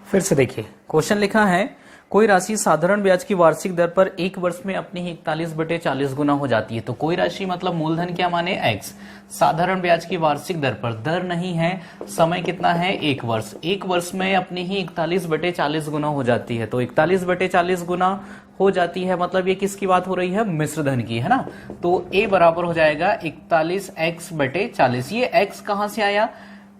फिर से देखिए, क्वेश्चन लिखा है कोई राशि साधारण ब्याज की वार्षिक दर पर एक वर्ष में अपनी ही 41/40 गुना हो जाती है। तो कोई राशि मतलब मूलधन क्या माने x, साधारण ब्याज की वार्षिक दर पर, दर नहीं है, समय कितना है एक वर्ष, एक वर्ष में अपनी ही 41/40 गुना हो जाती है। तो 41/40 गुना हो जाती है मतलब ये किसकी बात हो रही है, मिश्र धन की, है ना। तो a बराबर हो जाएगा 41x/40। ये x कहां से आया,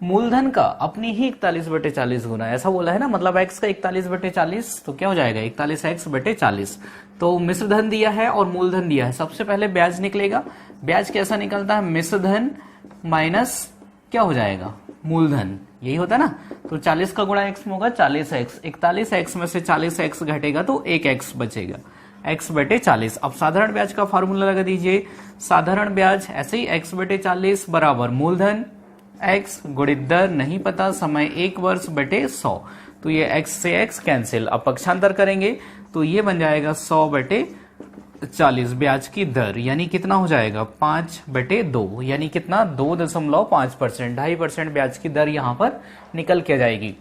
मूलधन का अपनी ही 41/40 गुना, ऐसा बोला है ना, मतलब x का 41/40, तो क्या हो जाएगा 41x/40। तो मिश्र धन दिया है और मूलधन दिया है। सबसे पहले ब्याज निकलेगा, ब्याज कैसा निकलता है, मिश्र धन माइनस क्या हो जाएगा, मूलधन, यही होता है ना। तो 40 का गुणा x में होगा 40x, 41x में से 40x घटेगा तो 1x बचेगा, x/40। अब साधारण ब्याज का फॉर्मूला लगा दीजिए, साधारण ब्याज ऐसे ही x/40 बराबर मूलधन x गुणित दर नहीं पता, समय 1 वर्ष बटे 100। तो ये x से x कैंसिल, अब पक्षांतर करेंगे तो ये बन जाएगा 100/40 ब्याज की दर, यानी कितना हो जाएगा 5/2, यानी कितना 2.5%, 2.5% ब्याज की दर यहां पर निकल के जाएगी।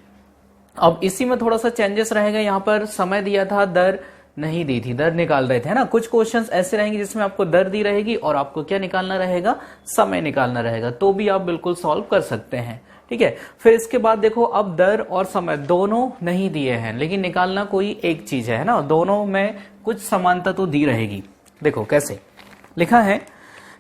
अब इसी में थोड़ा सा चेंजेस रहेगा, यहां पर समय दिया था, दर नहीं दी थी, दर निकाल रहे थे, है ना। कुछ क्वेश्चंस ऐसे रहेंगे जिसमें आपको दर दी रहेगी और आपको क्या निकालना रहेगा, समय निकालना रहेगा, तो भी आप बिल्कुल सॉल्व कर सकते हैं, ठीक है। फिर इसके बाद देखो, अब दर और समय दोनों नहीं दिए हैं, लेकिन निकालना कोई एक चीज है ना, दोनों में कुछ समानता तो दी रहेगी। देखो कैसे लिखा है,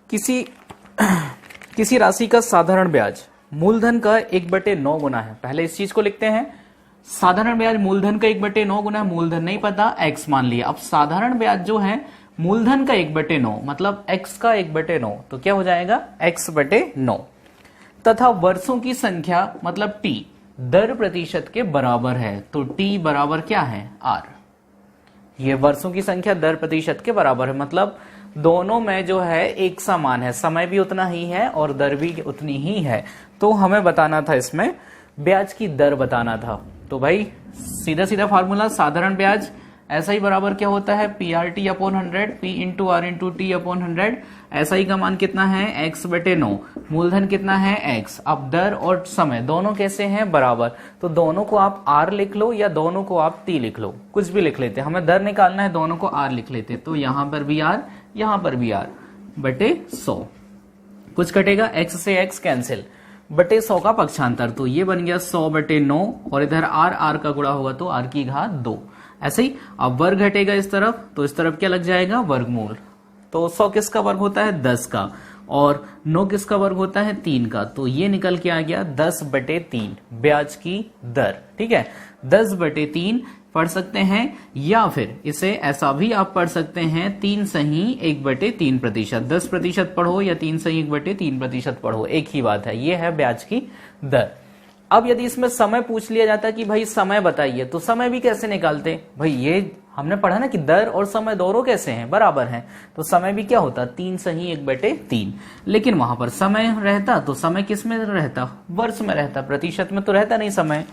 किसी राशि का साधारण ब्याज मूलधन का 1/9 गुना है। पहले इस चीज को लिखते हैं, साधारण ब्याज मूलधन का 1/9 गुना, मूलधन नहीं पता, x मान लिया। अब साधारण ब्याज जो है मूलधन का 1/9 मतलब x का 1/9, तो क्या हो जाएगा x/9, तथा वर्षों की संख्या मतलब t दर प्रतिशत के बराबर है। तो t बराबर क्या है, r, ये वर्षों की संख्या दर प्रतिशत के बराबर है, मतलब दोनों में जो है एक समान है, समय भी उतना ही है और दर भी उतनी ही है। तो हमें बताना था, इसमें ब्याज की दर बताना था। तो भाई सीधा सीधा फार्मूला, साधारण ब्याज ऐसा ही बराबर क्या होता है, PRT/100, P into R into T/100। ऐसा ही का मान कितना है, x/9, मूलधन कितना है x। अब दर और समय दोनों कैसे हैं, बराबर, तो दोनों को आप R लिख लो या दोनों को आप T लिख लो, कुछ भी लिख लेते, हमें दर निकालना है, दोनों को R लिख लेते। तो यहां पर भी R, यहां पर भी R बटे 100, कुछ कटेगा, x से x कैंसिल, बटे 100 का पक्षांतर, तो ये बन गया 100/9 और इधर r का गुणा होगा तो r की घात 2। ऐसे ही अब वर्ग घटेगा इस तरफ, तो इस तरफ क्या लग जाएगा, वर्गमूल। तो 100 किसका वर्ग होता है, 10 का, और 9 किसका वर्ग होता है, 3 का। तो ये निकल के आ गया 10/3 ब्याज की दर, ठीक है। 10/3 पढ़ सकते हैं, या फिर इसे ऐसा भी आप पढ़ सकते हैं 3 सही 1/3%। 10% पढ़ो या 3 सही 1/3% पढ़ो, एक ही बात है, ये है ब्याज की दर। अब यदि इसमें समय पूछ लिया जाता कि भाई समय बताइए, तो समय भी कैसे निकालते, भाई ये हमने पढ़ा ना कि दर और समय दोनों कैसे हैं, बराबर हैं, तो समय भी क्या होता, 3 सही 1/3। लेकिन वहां पर समय रहता, तो समय किस में रहता, वर्ष में रहता, प्रतिशत में तो रहता नहीं समय।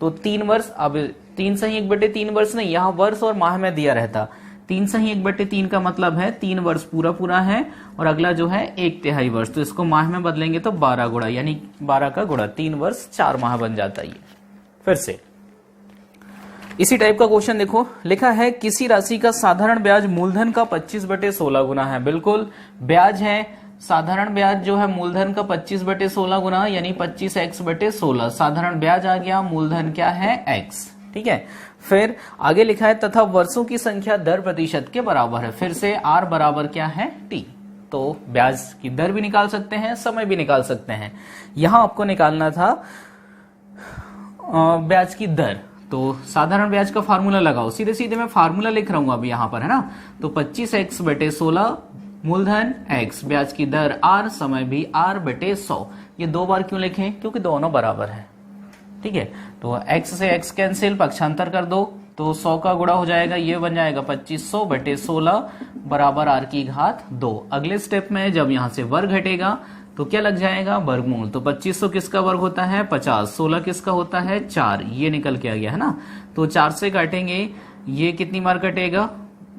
तो 3 वर्ष, अब 3 सही 1/3 वर्ष नहीं, यहाँ वर्ष और माह में दिया रहता। 3 सही 1/3 का मतलब है 3 वर्ष पूरा पूरा है, और अगला जो है 1/3 वर्ष, तो इसको माह में बदलेंगे तो 12 गुणा, यानी 12 का गुणा 3 वर्ष 4 माह बन जाता है। फिर से इसी टाइप का क्वेश्चन देखो, लिखा है किसी राशि का साधारण ब्याज मूलधन का 25/16 गुना है। बिल्कुल ब्याज है, साधारण ब्याज जो है मूलधन का 25/16 गुना, यानी 25x/16, साधारण ब्याज आ गया, मूलधन क्या है x, ठीक है। फिर आगे लिखा है तथा वर्षों की संख्या दर प्रतिशत के बराबर है। फिर से r बराबर क्या है, t। तो ब्याज की दर भी निकाल सकते हैं, समय भी निकाल सकते हैं। यहां आपको निकालना था ब्याज की दर, तो साधारण ब्याज का फार्मूला लगाओ, सीधे सीधे मैं फार्मूला लिख रहा हूं अभी यहां पर, है ना। तो 25x/16 मूलधन x, ब्याज की दर r, समय भी r/100। ये 2 बार क्यों लिखें, क्योंकि दोनों बराबर है, ठीक है। तो x से x कैंसिल, पक्षांतर कर दो, तो 100 का गुणा हो जाएगा, ये बन जाएगा 2500/16 बराबर r की घात 2। अगले स्टेप में जब यहां से वर्ग घटेगा तो क्या लग जाएगा, वर्गमूल। तो 2500 किसका वर्ग होता है, 50, 16 किसका होता है, 4, ये निकल के आ गया, है ना। तो 4 से काटेंगे, ये कितनी बार कटेगा,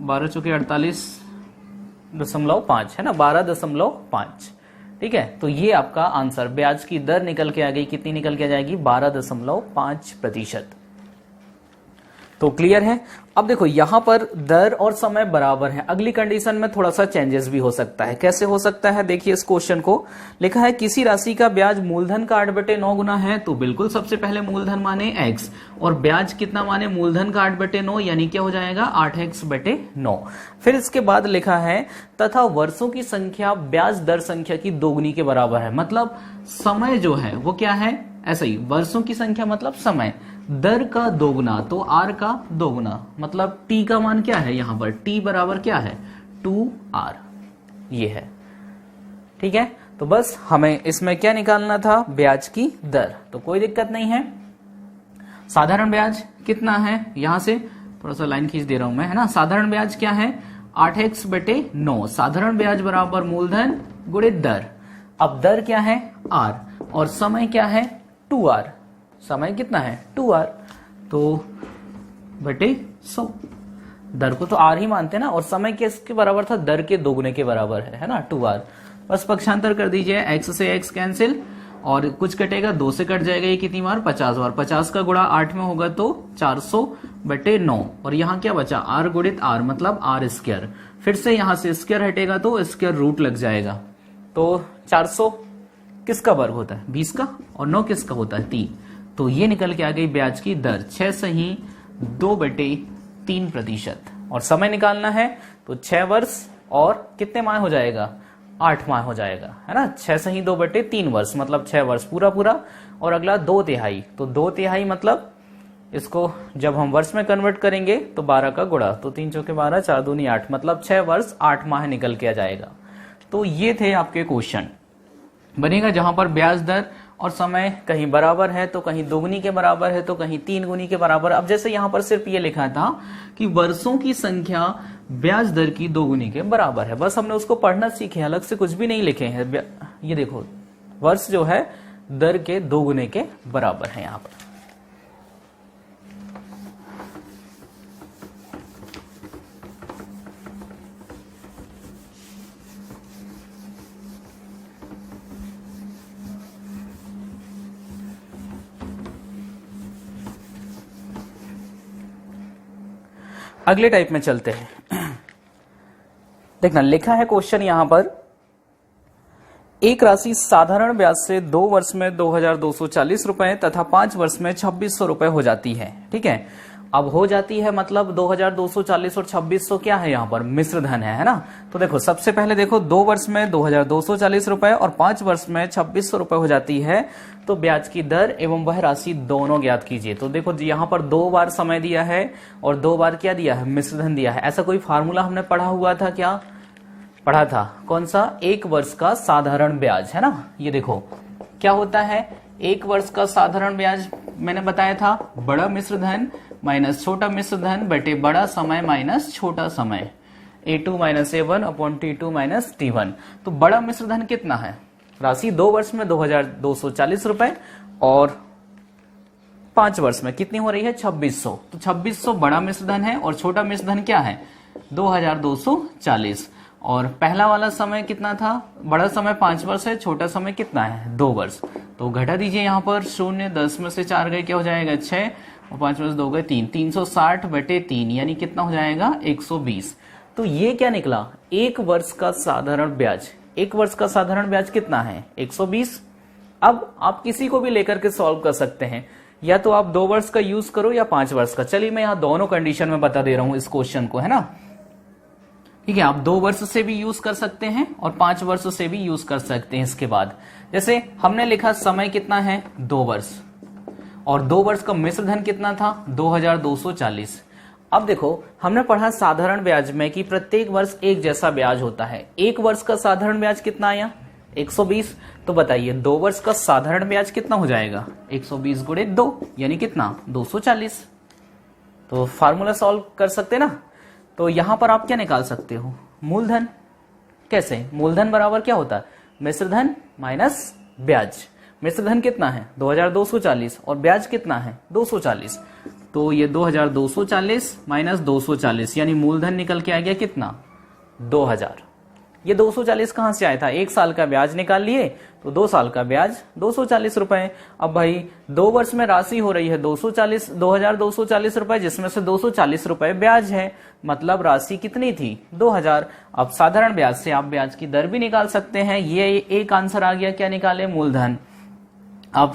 12 चौके 48.5, है ना, 12.5, ठीक है। तो ये आपका आंसर, ब्याज की दर निकल के आ गई, कितनी निकल के आ जाएगी, 12.5%। तो क्लियर है। अब देखो यहां पर दर और समय बराबर है, अगली कंडीशन में थोड़ा सा चेंजेस भी हो सकता है। कैसे हो सकता है, देखिए इस क्वेश्चन को लिखा है किसी राशि का ब्याज मूलधन का 8/9 गुना है, तो बिल्कुल सबसे पहले मूलधन माने x और ब्याज कितना माने मूलधन का 8/9, यानी क्या हो जाएगा 8x/9। फिर इसके बाद लिखा है तथा वर्षों की संख्या ब्याज दर संख्या की दोगुनी के बराबर है, मतलब समय जो है वो क्या है, ऐसा ही वर्षों की संख्या मतलब समय, दर का दोगुना तो r का दोगुना, मतलब t का मान क्या है यहां पर, t बराबर क्या है 2r, ये है। ठीक है, तो बस हमें इसमें क्या निकालना था, ब्याज की दर, तो कोई दिक्कत नहीं है। साधारण ब्याज कितना है, यहां से थोड़ा सा लाइन खींच दे रहा हूं मैं, है ना। साधारण ब्याज क्या है 8x/9, साधारण ब्याज बराबर मूलधन गुणित दर। अब दर क्या है r और समय क्या है 2r, समय कितना है 2r, तो बटे 100, दर को तो r ही मानते ना, और समय किसके बराबर था, दर के दोगुने के बराबर है ना 2r। बस पक्षांतर कर दीजिए, x से x कैंसिल और कुछ कटेगा, 2 से कट जाएगा, ये कितनी बार 50 बार, 50 का गुणा 8 में होगा तो 400/9, और यहाँ क्या बचा r गुणित r मतलब r²। फिर से यहां से स्क्वायर हटेगा तो स्क्वायर रूट लग जाएगा, तो 400 किसका वर्ग होता है 20 का, और 9 किसका होता है 3, तो ये निकल के आ गई ब्याज की दर 6 सही 2/3%। और समय निकालना है तो 6 वर्ष और कितने माह हो जाएगा 8 माह हो जाएगा, है ना। 6 सही 2/3 वर्ष मतलब 6 वर्ष पूरा पूरा, और अगला 2/3, तो 2/3 मतलब इसको जब हम वर्ष में कन्वर्ट करेंगे तो 12 का गुणा, तो 3 चौके 12 4 दूनी 8, मतलब 6 वर्ष 8 माह निकल के आ जाएगा। तो ये थे आपके क्वेश्चन बनेगा, जहां पर ब्याज दर और समय कहीं बराबर है तो कहीं दोगुनी के बराबर है तो कहीं 3 गुनी के बराबर। अब जैसे यहां पर सिर्फ ये लिखा था कि वर्षों की संख्या ब्याज दर की दोगुनी के बराबर है, बस हमने उसको पढ़ना सीखे, अलग से कुछ भी नहीं लिखे हैं। ये देखो वर्ष जो है दर के दोगुने के बराबर है यहां पर। अगले टाइप में चलते हैं। देखना लिखा है क्वेश्चन यहां पर, एक राशि साधारण ब्याज से 2 वर्ष में 2240 रुपए तथा 5 वर्ष में 2600 रुपए हो जाती है। ठीक है, अब हो जाती है मतलब 2240 और 2600 क्या है यहाँ पर मिश्र धन है ना। तो देखो सबसे पहले देखो 2 वर्ष में 2240 रुपए और 5 वर्ष में 2600 रुपए हो जाती है, तो ब्याज की दर एवं वह राशि दोनों ज्ञात कीजिए। तो देखो यहाँ पर 2 बार समय दिया है और 2 बार क्या दिया है मिश्र धन दिया है। ऐसा कोई फार्मूला हमने पढ़ा हुआ था क्या, पढ़ा था, कौन सा, 1 वर्ष का साधारण ब्याज, है ना। ये देखो क्या होता है 1 वर्ष का साधारण ब्याज, मैंने बताया था बड़ा मिश्र धन माइनस छोटा मिश्र धन बटे बड़ा समय माइनस छोटा समय, A2 minus A1 upon T2 minus T1। तो बड़ा मिश्र धन कितना है, राशि 2 वर्ष में 2240 रुपए और 5 वर्ष में कितनी हो रही है 2600। तो 2600 बड़ा मिश्र धन है और छोटा मिश्र धन क्या है 2240। और पहला वाला समय कितना था, बड़ा समय 5 वर्ष है, छोटा समय कितना है 2 वर्ष। तो घटा दीजिए यहाँ पर 0, 10 में से 4 गए क्या हो जाएगा 6 और 5 में से 2 गए 3, 360 बटे 3 यानी कितना हो जाएगा 120। तो ये क्या निकला 1 वर्ष का साधारण ब्याज, 1 वर्ष का साधारण ब्याज कितना है 120। अब आप किसी को भी लेकर के सॉल्व कर सकते हैं, या तो आप 2 वर्ष का यूज करो या 5 वर्ष का। चलिए मैं यहाँ दोनों कंडीशन में बता दे रहा हूं इस क्वेश्चन को, है ना। ठीक है, आप 2 वर्ष से भी यूज कर सकते हैं और 5 वर्ष से भी यूज कर सकते हैं। इसके बाद जैसे हमने लिखा समय कितना है 2 वर्ष और 2 वर्ष का मिश्र धन कितना था 2240। अब देखो हमने पढ़ा साधारण ब्याज में कि प्रत्येक वर्ष एक जैसा ब्याज होता है। 1 वर्ष का साधारण ब्याज कितना आया 120। तो बताइए 2 वर्ष का साधारण ब्याज कितना हो जाएगा 120 गुणे 2 यानी कितना 240। तो फार्मूला सॉल्व कर सकते ना। तो यहां पर आप क्या निकाल सकते हो मूलधन। कैसे, मूलधन बराबर क्या होता है मिश्र धन माइनस ब्याज। मिश्र धन कितना है 2240 और ब्याज कितना है 240। तो ये 2240 माइनस 240 यानी मूलधन निकल के आ गया कितना 2000। ये 240 कहां से आया था, 1 साल का ब्याज निकाल लिए तो 2 साल का ब्याज 240 रुपए। अब भाई 2 वर्ष में राशि हो रही है 2240 रुपए, जिसमें से 240 रुपए ब्याज है, मतलब राशि कितनी थी 2000। अब साधारण ब्याज से आप ब्याज की दर भी निकाल सकते हैं। ये एक आंसर आ गया, क्या निकाले, मूलधन। अब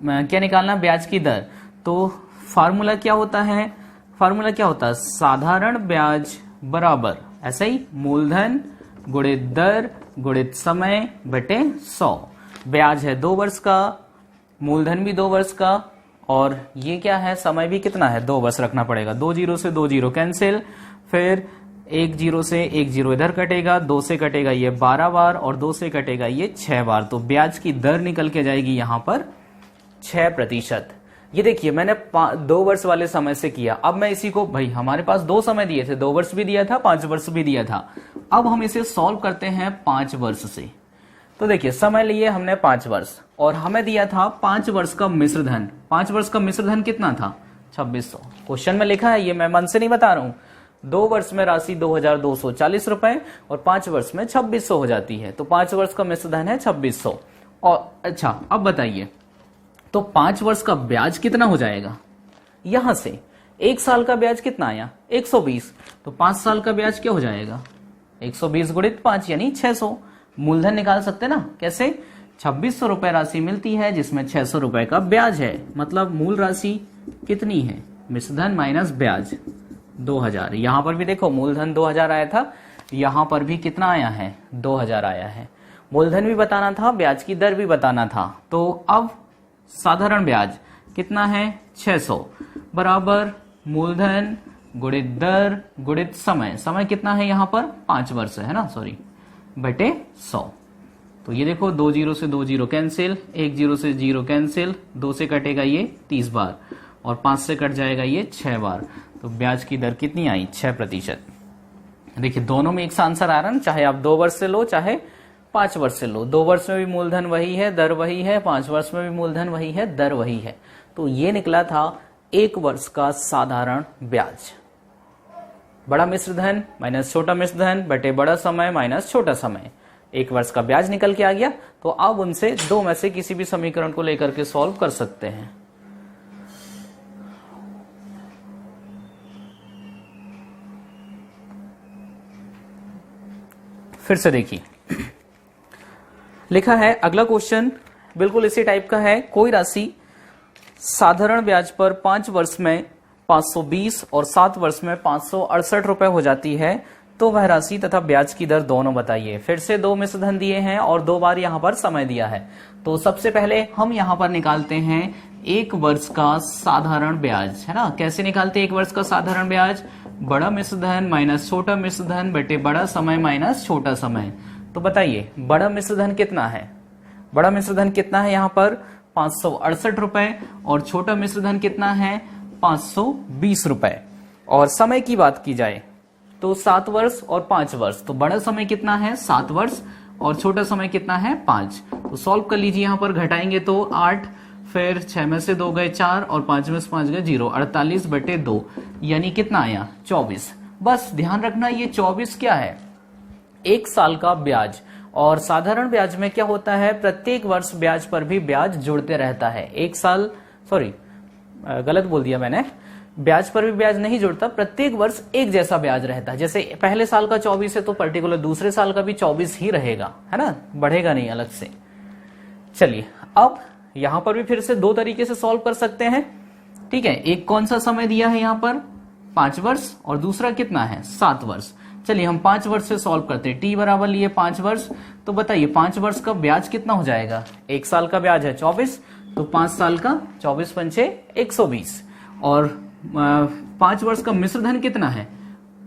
क्या निकालना, ब्याज की दर। तो फार्मूला क्या होता है, साधारण ब्याज बराबर ऐसा ही मूलधन गुणित दर गुणित समय बटे 100। ब्याज है 2 वर्ष का, मूलधन भी 2 वर्ष का, और ये क्या है, समय भी कितना है 2 वर्ष रखना पड़ेगा। 2 जीरो से 2 जीरो कैंसिल, फिर 1 जीरो से 1 जीरो इधर कटेगा, 2 से कटेगा ये 12 बार और 2 से कटेगा ये 6 बार। तो ब्याज की दर निकल के जाएगी यहां पर 6%। ये देखिए मैंने 2 वर्ष वाले समय से किया। अब मैं इसी को, भाई हमारे पास 2 समय दिए थे, 2 वर्ष भी दिया था, 5 वर्ष भी दिया था। अब हम इसे सॉल्व करते हैं 5 वर्ष से। तो देखिए समय लिए हमने 5 वर्ष और हमें दिया था 5 वर्ष का मिश्र धन। 5 वर्ष का मिश्र धन कितना था, 2600। क्वेश्चन में लिखा है, ये मैं मन से नहीं बता रहा हूं। 2 वर्ष में राशि 2240 रुपए और 5 वर्ष में 2600 हो जाती है। तो 5 वर्ष का मिश्र धन है 2600। और अच्छा अब बताइए, तो 5 वर्ष का ब्याज कितना हो जाएगा, यहां से 1 साल का ब्याज कितना आया 120, तो 5 साल का ब्याज क्या हो जाएगा 120 गुणित 5 यानी 600। मूलधन निकाल सकते ना, कैसे, 2600 रुपए राशि मिलती है जिसमें 600 रुपए का ब्याज है, मतलब मूल राशि कितनी है, मिश्रधन माइनस ब्याज 2000। यहां पर भी देखो मूलधन 2000 आया था, यहां पर भी कितना आया है 2000 आया है। मूलधन भी बताना था, ब्याज की दर भी बताना था। तो अब साधारण ब्याज कितना है 600 बराबर मूलधन गुणित दर गुणित समय। समय कितना है यहां पर 5 वर्ष है ना, सॉरी, बटे 100। तो ये देखो 2 जीरो से 2 जीरो कैंसिल, 1 जीरो से 0 कैंसिल, 2 से कटेगा ये 30 बार और 5 से कट जाएगा ये 6 बार। तो ब्याज की दर कितनी आई 6%। देखिए दोनों में एक सा आंसर आ रहा है, चाहे आप 2 वर्ष से लो चाहे 5 वर्ष से लो। 2 वर्ष में भी मूलधन वही है, दर वही है, 5 वर्ष में भी मूलधन वही है, दर वही है। तो ये निकला था 1 वर्ष का साधारण ब्याज। बड़ा मिश्रधन माइनस छोटा मिश्रधन बटे बड़ा समय माइनस छोटा समय, 1 वर्ष का ब्याज निकल के आ गया। तो अब उनसे 2 में से किसी भी समीकरण को लेकर के सॉल्व कर सकते हैं। फिर से देखिए, लिखा है अगला क्वेश्चन बिल्कुल इसी टाइप का है। कोई राशि साधारण ब्याज पर 5 वर्ष में 520 और 7 वर्ष में 568 रुपए हो जाती है, तो वह राशि तथा ब्याज की दर दोनों बताइए। फिर से 2 मिश्रधन दिए हैं और 2 बार यहां पर समय दिया है। तो सबसे पहले हम यहां पर निकालते हैं 1 वर्ष का साधारण ब्याज, है ना। कैसे निकालते हैं 1 वर्ष का साधारण ब्याज, बड़ा मिश्रधन माइनस छोटा मिश्रधन बटे बड़ा समय माइनस छोटा समय। तो बताइए बड़ा मिश्रधन कितना है, बड़ा मिश्रधन कितना है यहां पर 568 रुपए और छोटा मिश्रधन कितना है 520 रुपए। और समय की बात की जाए तो 7 वर्ष और 5 वर्ष, तो बड़ा समय कितना है 7 वर्ष और छोटा समय कितना है 5। तो सॉल्व कर लीजिए, यहां पर घटाएंगे तो 8, फिर 6 में से 2 गए 4 और 5 में से 5 गए 0, 48 बटे 2 यानी कितना आया 24। बस ध्यान रखना ये 24 क्या है 1 साल का ब्याज। और साधारण ब्याज में क्या होता है, प्रत्येक वर्ष ब्याज पर भी ब्याज जुड़ते रहता है। 1 साल, सॉरी गलत बोल दिया मैंने, ब्याज पर भी ब्याज नहीं जुड़ता, प्रत्येक वर्ष एक जैसा ब्याज रहता है। जैसे पहले साल का 24 है तो पर्टिकुलर दूसरे साल का भी 24 ही रहेगा, है ना, बढ़ेगा नहीं अलग से। चलिए अब यहां पर भी फिर से 2 तरीके से सॉल्व कर सकते हैं, ठीक है। एक कौन सा समय दिया है यहां पर 5 वर्ष और दूसरा कितना है 7 वर्ष। चलिए हम 5 वर्ष से सॉल्व करते हैं। टी बराबर लिए 5 वर्ष, तो बताइए 5 वर्ष का ब्याज कितना हो जाएगा, 1 साल का ब्याज है 24, तो 5 साल का 24 पंचे 120 और 5 वर्ष का मिश्रधन कितना है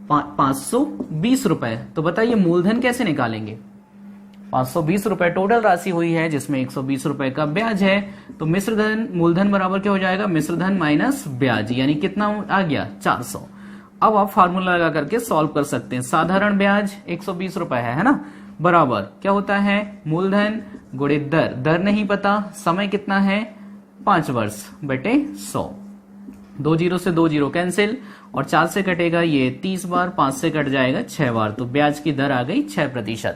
520 रुपए। तो बताइए मूलधन कैसे निकालेंगे, 520 रुपए टोटल राशि हुई है जिसमें 120 रुपए का ब्याज है। तो मिश्रधन मूलधन बराबर क्या हो जाएगा, मिश्रधन माइनस ब्याज, यानी कितना आ गया 400। अब आप फार्मूला लगा करके सॉल्व कर सकते हैं। साधारण ब्याज 120 रुपए है ना, बराबर क्या होता है मूलधन गुणित दर, दर नहीं पता, समय कितना है 5 वर्ष बटे 100। 2 जीरो से 2 जीरो कैंसिल, और 4 से कटेगा ये 30 बार, 5 से कट जाएगा 6 बार, तो ब्याज की दर आ गई 6%।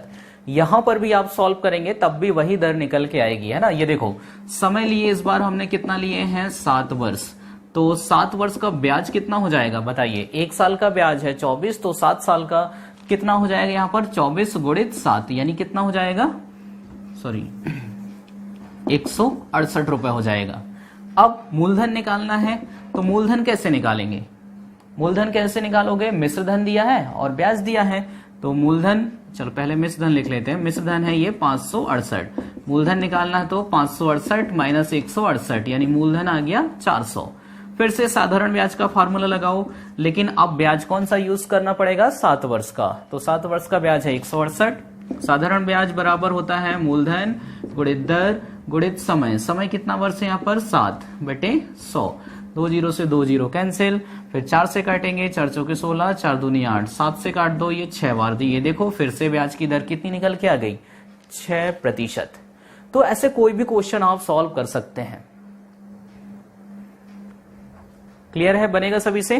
यहां पर भी आप सॉल्व करेंगे तब भी वही दर निकल के आएगी, है ना। ये देखो समय लिए इस बार हमने कितना लिए हैं 7 वर्ष, तो 7 वर्ष का ब्याज कितना हो जाएगा बताइए। 1 साल का ब्याज है 24, तो 7 साल का कितना हो जाएगा यहाँ पर 24 गुणित 7, यानी कितना हो जाएगा, सॉरी 168 रुपए हो जाएगा। अब मूलधन निकालना है, तो मूलधन कैसे निकालेंगे, मूलधन कैसे निकालोगे, मिश्र धन दिया है और ब्याज दिया है, तो मूलधन, चलो पहले मिश्र धन लिख लेते हैं। मिश्र धन है ये 568, मूलधन निकालना है तो 568 माइनस 168, यानी मूलधन आ गया 400। फिर से साधारण ब्याज का फार्मूला लगाओ, लेकिन अब ब्याज कौन सा यूज करना पड़ेगा, 7 वर्ष का, तो 7 वर्ष का ब्याज है 168। साधारण ब्याज बराबर होता है मूलधन गुणित दर गुणित समय, समय कितना वर्ष है यहाँ पर 7/100, 2 जीरो से 2 जीरो कैंसिल, फिर 4 से काटेंगे, 4 चौके 16, 4 दूनी 8, 7 से काट दो, ये 6 बार दी, ये देखो फिर से ब्याज की दर कितनी निकल के आ गई 6%। तो ऐसे कोई भी क्वेश्चन आप सॉल्व कर सकते हैं। क्लियर है, बनेगा सभी से।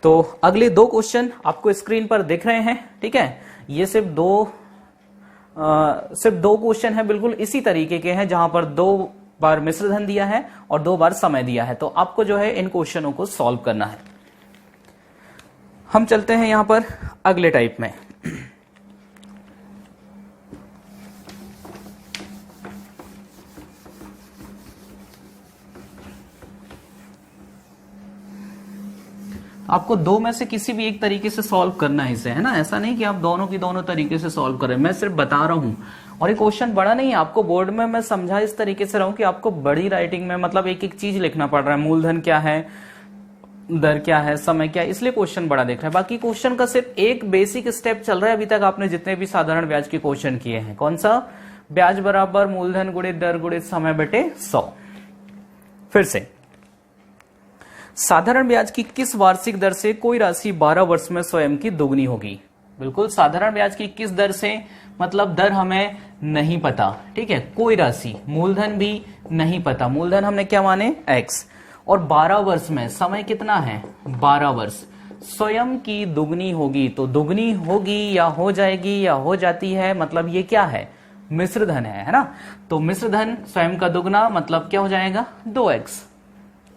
तो अगले 2 क्वेश्चन आपको स्क्रीन पर दिख रहे हैं, ठीक है। ये सिर्फ दो क्वेश्चन है, बिल्कुल इसी तरीके के हैं, जहां पर 2 बार मिश्र धन दिया है और 2 बार समय दिया है। तो आपको जो है इन क्वेश्चनों को सॉल्व करना है। हम चलते हैं यहां पर अगले टाइप में। आपको 2 में से किसी भी एक तरीके से सॉल्व करना है इसे, है ना। ऐसा नहीं कि आप दोनों की दोनों तरीके से सॉल्व करें, मैं सिर्फ बता रहा हूं। और ये क्वेश्चन बड़ा नहीं है, आपको बोर्ड में मैं समझा इस तरीके से रहा हूं कि आपको बड़ी राइटिंग में मतलब एक एक चीज लिखना पड़ रहा है, मूलधन क्या है, दर क्या है, समय क्या है, इसलिए क्वेश्चन बड़ा दिख रहा है। बाकी क्वेश्चन का सिर्फ एक बेसिक स्टेप चल रहा है अभी तक आपने जितने भी साधारण ब्याज के क्वेश्चन किए हैं। कौन सा, ब्याज बराबर मूलधन गुणित दर गुणित समय बटे 100। फिर से, साधारण ब्याज की किस वार्षिक दर से कोई राशि 12 वर्ष में स्वयं की दोगुनी होगी। बिल्कुल, साधारण ब्याज की किस दर से, मतलब दर हमें नहीं पता, ठीक है, कोई राशि, मूलधन भी नहीं पता, मूलधन हमने क्या माने x, और 12 वर्ष में समय कितना है 12 वर्ष, स्वयं की दुगनी होगी। तो दुगनी होगी या हो जाएगी या हो जाती है, मतलब ये क्या है, मिश्र धन है ना। तो मिश्र धन स्वयं का दुगना मतलब क्या हो जाएगा 2x।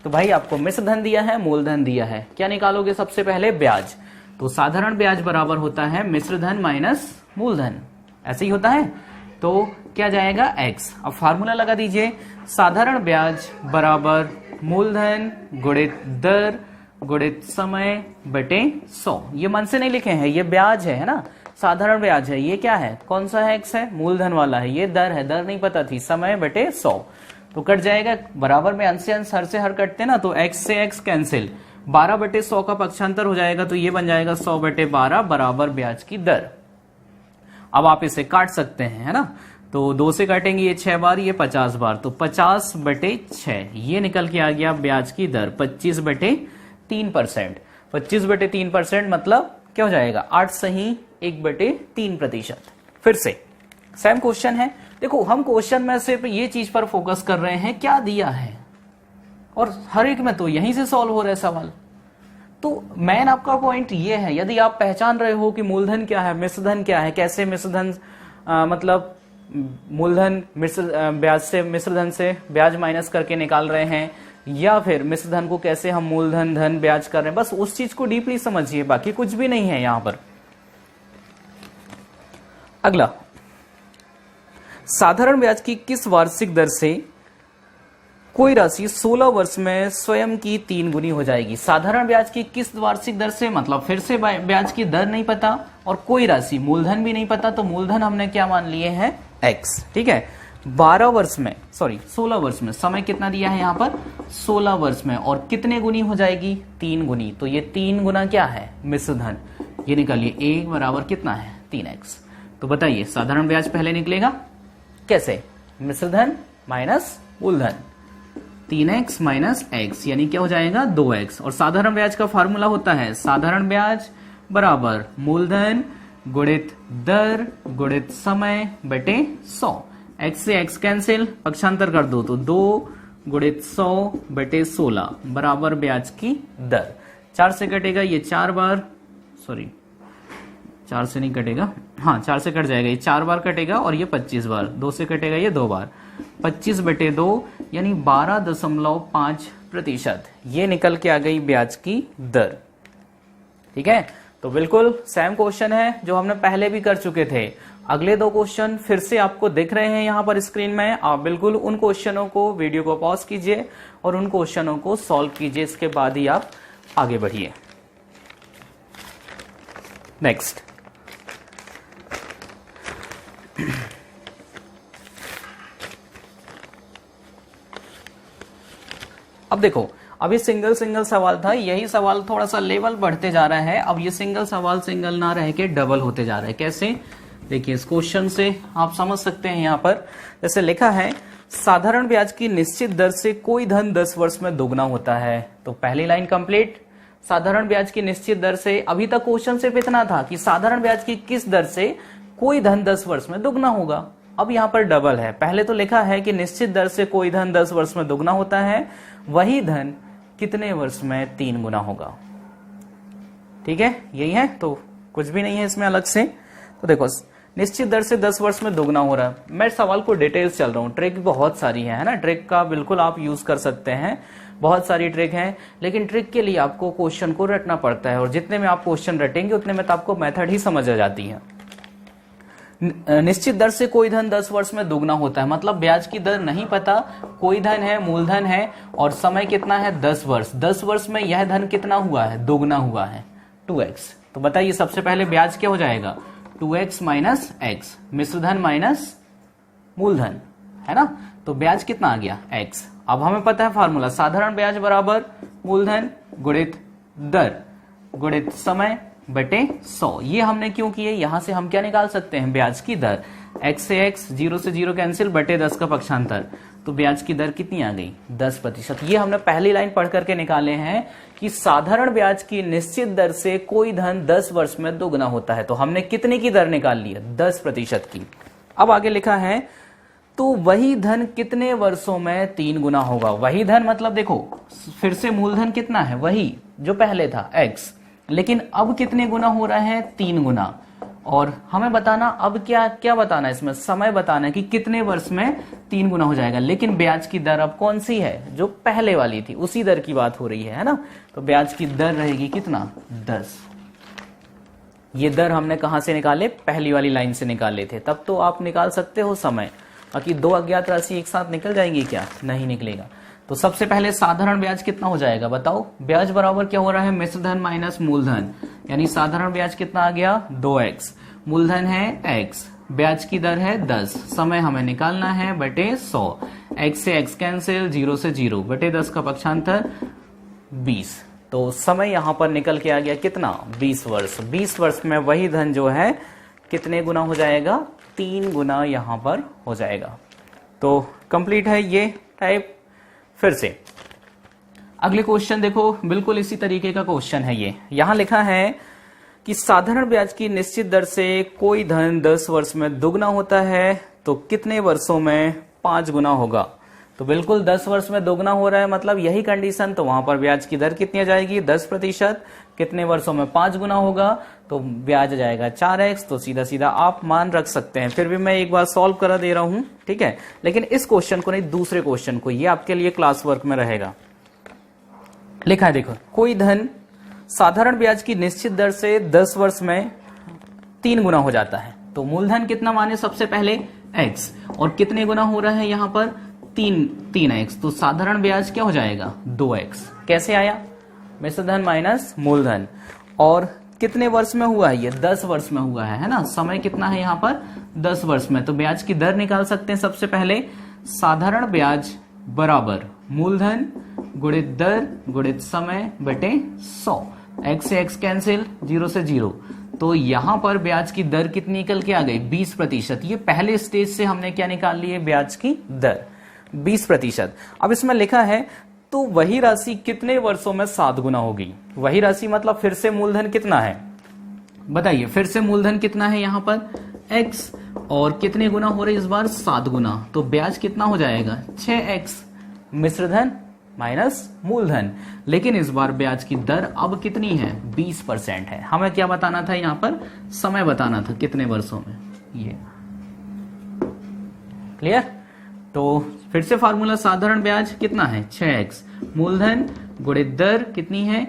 तो भाई आपको मिश्र धन दिया है, मूलधन दिया है, क्या निकालोगे सबसे पहले, ब्याज। तो साधारण ब्याज बराबर होता है मिश्र धन माइनस मूलधन, ऐसे ही होता है। तो क्या जाएगा x। अब फार्मूला लगा दीजिए, साधारण ब्याज बराबर मूलधन गुणित दर गुणित समय बटे 100। ये मन से नहीं लिखे हैं, ये ब्याज है ना, साधारण ब्याज है, ये क्या है, कौन सा है, x है, मूलधन वाला है, ये दर है, दर नहीं पता थी, समय बटे 100। तो कट जाएगा, बराबर में अंश से अंश, हर से हर कटते ना, तो x से x कैंसिल, 12/100 का पक्षांतर हो जाएगा, तो ये बन जाएगा 100/12 बराबर ब्याज की दर। अब आप इसे काट सकते हैं, है ना। तो 2 से काटेंगे ये 6 बार, ये 50 बार, तो 50/6 ये निकल के आ गया ब्याज की दर 25/3%। 25/3% मतलब क्या हो जाएगा 8 सही 1/3%। फिर से सेम क्वेश्चन है, देखो हम क्वेश्चन में सिर्फ ये चीज पर फोकस कर रहे हैं क्या दिया है, और हर एक में तो यहीं से सॉल्व हो रहा है सवाल। तो मेन आपका पॉइंट ये है, यदि आप पहचान रहे हो कि मूलधन क्या है, मिश्रधन क्या है, कैसे मिश्रधन मतलब मूलधन ब्याज से, मिश्रधन से ब्याज माइनस करके निकाल रहे हैं, या फिर मिश्रधन को कैसे हम मूलधन धन ब्याज कर रहे हैं, बस उस चीज को डीपली समझिए, बाकी कुछ भी नहीं है यहां पर। अगला, साधारण ब्याज की किस वार्षिक दर से कोई राशि 16 वर्ष में स्वयं की 3 गुनी हो जाएगी। साधारण ब्याज की किस वार्षिक दर से, मतलब फिर से ब्याज की दर नहीं पता और कोई राशि मूलधन भी नहीं पता, तो मूलधन हमने क्या मान लिए हैं x, ठीक है। 12 वर्ष में, सॉरी 16 वर्ष में, समय कितना दिया है यहाँ पर 16 वर्ष में, और कितने गुनी हो जाएगी 3 गुनी, तो ये 3 गुना क्या है मिश्रधन, ये निकालिए 1 बराबर कितना है 3x। तो बताइए साधारण ब्याज पहले निकलेगा कैसे, मिश्रधन माइनस मूलधन, 3x माइनस x, यानी क्या हो जाएगा 2x। और साधारण ब्याज का फार्मूला होता है साधारण ब्याज बराबर मूलधन गुणित दर गुणित समय बटे 100। x से x कैंसिल, पक्षांतर कर दो तो 2 गुणित 100/16 बराबर ब्याज की दर। 4 से कटेगा ये 4 बार, सॉरी 4 से नहीं कटेगा, हाँ 4 से कट जाएगा, ये 4 बार कटेगा और ये 25 बार, 2 से कटेगा ये 2 बार, 25/2 यानी 12.5%। ये निकल के आ गई ब्याज की दर। ठीक है, तो बिल्कुल सेम क्वेश्चन है जो हमने पहले भी कर चुके थे। अगले 2 क्वेश्चन फिर से आपको दिख रहे हैं यहां पर स्क्रीन में। आप बिल्कुल उन क्वेश्चनों को, वीडियो को पॉज कीजिए और उन क्वेश्चनों को सॉल्व कीजिए, इसके बाद ही आप आगे बढ़िए। नेक्स्ट, अब देखो, अभी सिंगल सवाल था, यही सवाल थोड़ा सा लेवल बढ़ते जा रहा है। अब ये सिंगल सवाल सिंगल ना रह के डबल होते जा रहा है। कैसे? देखिए, इस क्वेश्चन से आप समझ सकते हैं। यहां पर जैसे लिखा है, साधारण ब्याज की निश्चित दर से कोई धन 10 वर्ष में दोगुना होता है। तो पहली लाइन कंप्लीट। साधारण ब्याज की निश्चित दर से, अभी तक क्वेश्चन सिर्फ इतना था कि साधारण ब्याज की किस दर से कोई धन 10 वर्ष में दोगुना होगा। अब यहां पर डबल है। पहले तो लिखा है कि निश्चित दर से कोई धन 10 वर्ष में दोगुना होता है, वही धन कितने वर्ष में 3 गुना होगा। ठीक है, यही है, तो कुछ भी नहीं है इसमें अलग से। तो देखो, निश्चित दर से 10 वर्ष में दोगुना हो रहा है। मैं सवाल को डिटेल्स चल रहा हूं, ट्रिक बहुत सारी है ना, ट्रिक का बिल्कुल आप यूज कर सकते हैं, बहुत सारी ट्रिक है। लेकिन ट्रिक के लिए आपको क्वेश्चन को रटना पड़ता है, और जितने में आप क्वेश्चन रटेंगे उतने में तो आपको मेथड ही समझ आ जाती है। निश्चित दर से कोई धन 10 वर्ष में दोगुना होता है, मतलब ब्याज की दर नहीं पता, कोई धन है, मूलधन है, और समय कितना है 10 वर्ष। 10 वर्ष में यह धन कितना हुआ है, दोगुना हुआ है, 2x। तो बताइए, सबसे पहले ब्याज क्या हो जाएगा, 2x माइनस x, मिश्र धन माइनस मूलधन, है ना। तो ब्याज कितना आ गया, x। अब हमें पता है फार्मूला, साधारण ब्याज बराबर मूलधन गुणित दर गुणित समय बटे 100। ये हमने क्यों किए, यहां से हम क्या निकाल सकते हैं, ब्याज की दर। x से x, 0 से 0 कैंसिल, बटे 10 का पक्षांतर। तो ब्याज की दर कितनी आ गई, 10%। ये हमने पहली लाइन पढ़ करके निकाले हैं कि साधारण ब्याज की निश्चित दर से कोई धन 10 वर्ष में दोगुना होता है। तो हमने कितने की दर निकाल ली है, 10% की। अब आगे लिखा है, तो वही धन कितने वर्षों में 3 गुना होगा। वही धन मतलब देखो, फिर से मूलधन कितना है, वही जो पहले था x, लेकिन अब कितने गुना हो रहा है, 3 गुना। और हमें बताना, अब क्या बताना है इसमें, समय बताना है कि कितने वर्ष में 3 गुना हो जाएगा। लेकिन ब्याज की दर अब कौन सी है, जो पहले वाली थी, उसी दर की बात हो रही है ना। तो ब्याज की दर रहेगी कितना, 10। ये दर हमने कहां से निकाले, पहली वाली लाइन से निकाले थे। तब तो आप निकाल सकते हो समय, बाकी 2 अज्ञात राशि एक साथ निकल जाएंगी क्या, नहीं निकलेगा। तो सबसे पहले साधारण ब्याज कितना हो जाएगा, बताओ। ब्याज बराबर क्या हो रहा है, मिश्र धन माइनस मूलधन, यानी साधारण ब्याज कितना आ गया, 2x, मूलधन है x, ब्याज की दर है 10, समय हमें निकालना है बटे 100, x से x कैंसिल, 0 से 0, बटे 10 का पक्षांतर 20। तो समय यहां पर निकल के आ गया कितना, 20 वर्ष। 20 वर्ष में वही धन जो है कितने गुना हो जाएगा, 3 गुना यहां पर हो जाएगा। तो कंप्लीट है ये टाइप। फिर से अगले क्वेश्चन देखो, बिल्कुल इसी तरीके का क्वेश्चन है ये। यहां लिखा है कि साधारण ब्याज की निश्चित दर से कोई धन 10 वर्ष में दोगुना होता है, तो कितने वर्षों में 5 गुना होगा। तो बिल्कुल 10 वर्ष में दोगुना हो रहा है, मतलब यही कंडीशन, तो वहां पर ब्याज की दर कितनी आ जाएगी, 10%। कितने वर्षों में 5 गुना होगा, तो ब्याज आ जाएगा 4x। तो सीधा सीधा आप मान रख सकते हैं। फिर भी मैं एक बार सॉल्व करा दे रहा हूं, ठीक है। लेकिन इस क्वेश्चन को नहीं, दूसरे क्वेश्चन को, ये आपके लिए क्लास वर्क में रहेगा। लिखा है देखो, कोई धन साधारण ब्याज की निश्चित दर से 10 वर्ष में 3 गुना हो जाता है। तो मूलधन कितना माने, सबसे पहले x, और कितने गुना हो रहा है यहां पर 3x। तो साधारण ब्याज क्या हो जाएगा, 2x। कैसे आया, मिश्र धन माइनस मूलधन, और कितने वर्ष में हुआ है ये, 10 वर्ष में हुआ है ना। समय कितना है यहाँ पर, 10 वर्ष में। तो ब्याज की दर निकाल सकते हैं सबसे पहले, साधारण ब्याज बराबर मूलधन गुणित दर गुणित समय बटे 100, x से x कैंसिल, 0 से 0। तो यहां पर ब्याज की दर कितनी निकल के आ गई, 20%। ये पहले स्टेज से हमने क्या निकाल ली है, ब्याज की दर 20%। अब इसमें लिखा है, तो वही राशि कितने वर्षों में 7 गुना होगी। वही राशि मतलब फिर से मूलधन कितना है, बताइए। फिर से मूलधन कितना है यहाँ पर, x, और कितने गुना हो रहे इस बार, 7 गुना। तो ब्याज कितना हो जाएगा, 6x मिश्रधन माइनस मूलधन। लेकिन इस बार ब्याज की दर अब कितनी है, 20% है। हमें क्या बताना था, यहां पर समय बताना था, कितने वर्षों में, ये क्लियर। तो फिर से फार्मूला, साधारण ब्याज कितना है 6x, मूलधन गुणित दर कितनी है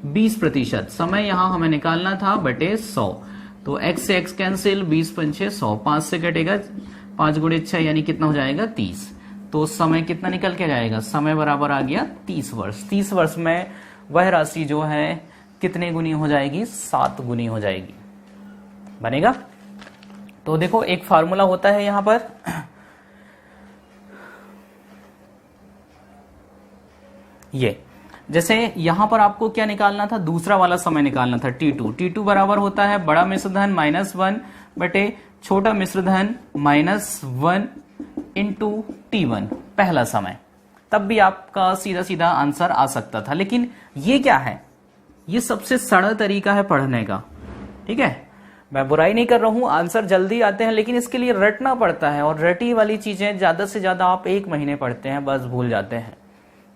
20%, समय यहां हमें निकालना था बटे 100। तो x से x कैंसिल, 20 पंचे 100, 5 से कटेगा 5 गुणित 6 यानी कितना हो जाएगा 30। तो समय कितना निकल के जाएगा, समय बराबर आ गया 30 वर्ष। 30 वर्ष में वह राशि जो है कितने गुनी हो जाएगी, 7 गुनी हो जाएगी, बनेगा। तो देखो एक फार्मूला होता है यहां पर, ये जैसे यहां पर आपको क्या निकालना था, दूसरा वाला समय निकालना था T2 बराबर होता है बड़ा मिश्रधन -1 बटे छोटा मिश्रधन -1 इंटू T1 पहला समय। तब भी आपका सीधा सीधा आंसर आ सकता था, लेकिन ये क्या है, ये सबसे सरल तरीका है पढ़ने का, ठीक है। मैं बुराई नहीं कर रहा हूं, आंसर जल्दी आते हैं, लेकिन इसके लिए रटना पड़ता है, और रटी वाली चीजें ज्यादा से ज्यादा आप 1 महीने पढ़ते हैं, बस भूल जाते हैं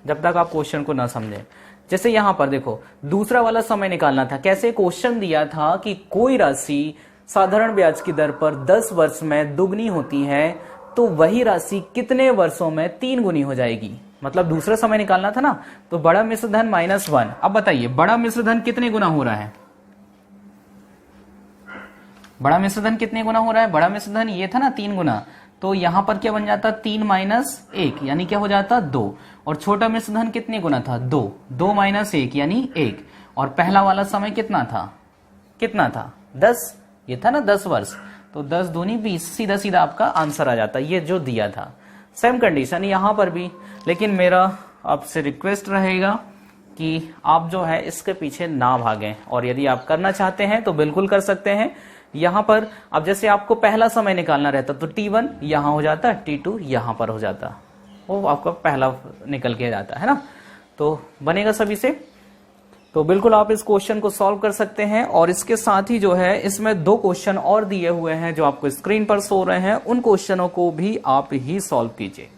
जब तक आप क्वेश्चन को ना समझें। जैसे यहां पर देखो दूसरा वाला समय निकालना था, कैसे क्वेश्चन दिया था कि कोई राशि साधारण ब्याज की दर पर 10 वर्ष में दुगनी होती है, तो वही राशि कितने वर्षों में 3 गुनी हो जाएगी, मतलब दूसरा समय निकालना था ना। तो बड़ा मिश्रधन -1, अब बताइए बड़ा मिश्रधन कितने गुना हो रहा है, बड़ा मिश्रधन कितने गुना हो रहा है, बड़ा मिश्रधन ये था ना 3 गुना, तो यहां पर क्या बन जाता 3 - 1 यानी क्या हो जाता 2। और छोटा मिश्रधन कितने गुना था 2, 2 - 1 यानी 1। और पहला वाला समय कितना था 10, ये था ना 10 वर्ष, तो 10 दूनी 20, सीधा सीधा आपका आंसर आ जाता, ये जो दिया था। सेम कंडीशन यहां पर भी, लेकिन मेरा आपसे रिक्वेस्ट रहेगा कि आप जो है इसके पीछे ना भागें, और यदि आप करना चाहते हैं तो बिल्कुल कर सकते हैं। यहां पर अब जैसे आपको पहला समय निकालना रहता तो T1 यहां हो जाता, T2 यहां पर हो जाता, वो आपका पहला निकल के जाता है ना। तो बनेगा सभी से। तो बिल्कुल आप इस क्वेश्चन को सॉल्व कर सकते हैं, और इसके साथ ही जो है इसमें 2 क्वेश्चन और दिए हुए हैं जो आपको स्क्रीन पर शो रहे हैं, उन क्वेश्चनों को भी आप ही सॉल्व कीजिए।